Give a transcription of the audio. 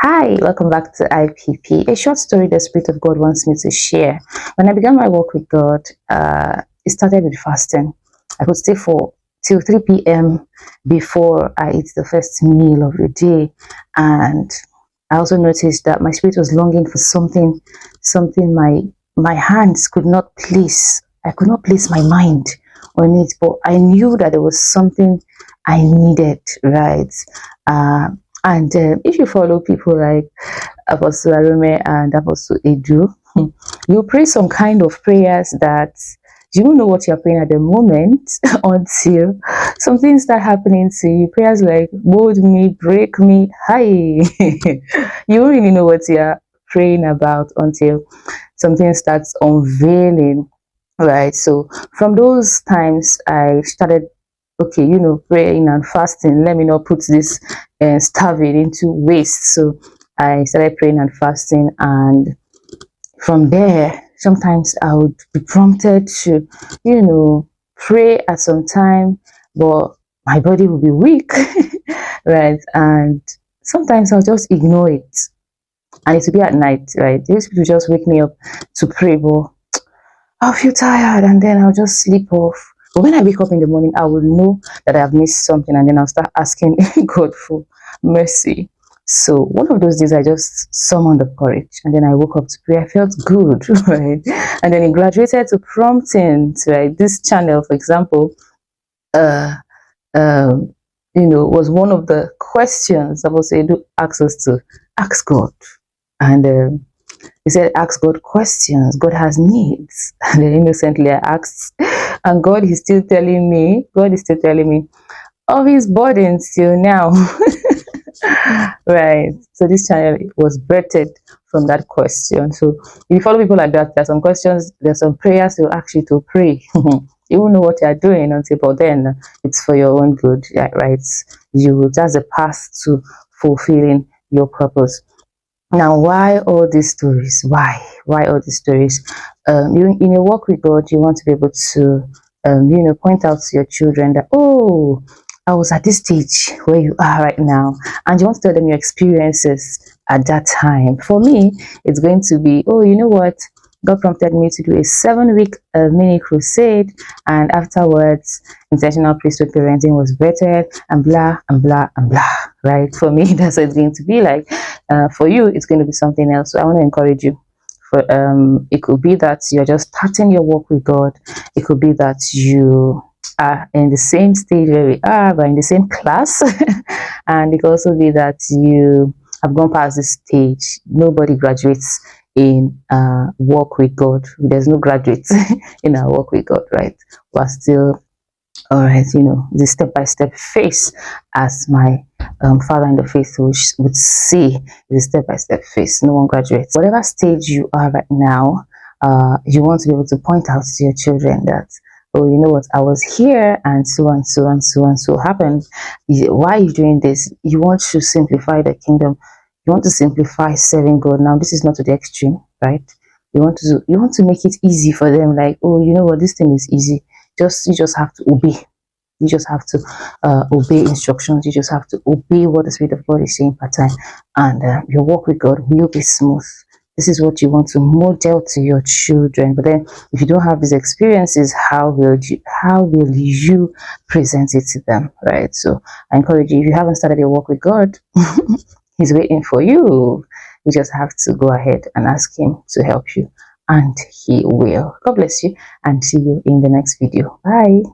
Hi, welcome back to IPP, a short story the Spirit of God wants me to share. When I began my walk with God, it started with fasting. I could stay for till 3 p.m. before I eat the first meal of the day. And I also noticed that my spirit was longing for something my hands could not place. I could not place my mind on it, but I knew that there was something I needed, right? And if you follow people like Apostle Arome and Apostle Edu, you pray some kind of prayers that you don't know what you're praying at the moment until something start happening to you. Prayers like mold me, break me, hi. You don't really know what you're praying about until something starts unveiling, right? So from those times I started, okay, praying and fasting, let me not put this starving into waste. So I started praying and fasting, and from there sometimes I would be prompted to pray at some time, but my body will be weak. Right? And sometimes I'll just ignore it, and it will be at night, right? These people just wake me up to pray, but I'll feel tired and then I'll just sleep off. But when I wake up in the morning, I will know that I have missed something, and then I'll start asking God for mercy. So one of those days, I just summoned the courage, and then I woke up to pray. I felt good, right? And then it graduated to promptings, right? This channel, for example, uh, um, was one of the questions I was able to ask us to ask God, and he said, ask God questions. God has needs. And then innocently I asked, and God is still telling me of his burdens till now. Right. So this channel was birthed from that question. So if you follow people like that, there's some questions, there's some prayers they'll ask you to pray. You won't know what you're doing until, but then it's for your own good, right? That's the path to fulfilling your purpose. Now, why all these stories? Why all these stories? In your work with God, you want to be able to, point out to your children that, oh, I was at this stage where you are right now, and you want to tell them your experiences at that time. For me, it's going to be, oh, you know what? God prompted me to do a 7-week mini crusade, and afterwards, intentional priesthood parenting was better, and blah and blah and blah. Right? For me, that's what it's going to be like. For you, it's going to be something else. So I want to encourage you. For it could be that you're just starting your walk with God. It could be that you are in the same stage where we are, but in the same class. And it could also be that you have gone past this stage. Nobody graduates in walk with God. There's no graduates in our walk with God, right? We're still, all right, the step-by-step phase, as my father in the faith would see, the step-by-step phase. No one graduates. Whatever stage you are right now, you want to be able to point out to your children that, oh, you know what, I was here and so and so and so and so happened. Why are you doing this? You want to simplify the kingdom. You want to simplify serving God. Now, this is not to the extreme, right? You want to make it easy for them. Like, oh, you know what, this thing is easy. You just have to obey. You just have to obey instructions. You just have to obey what the Spirit of God is saying per time, and your walk with God will be smooth. This is what you want to model to your children. But then, if you don't have these experiences, how will you present it to them, right? So I encourage you, if you haven't started your walk with God, He's waiting for you. You just have to go ahead and ask Him to help you, and He will. God bless you, and see you in the next video. Bye.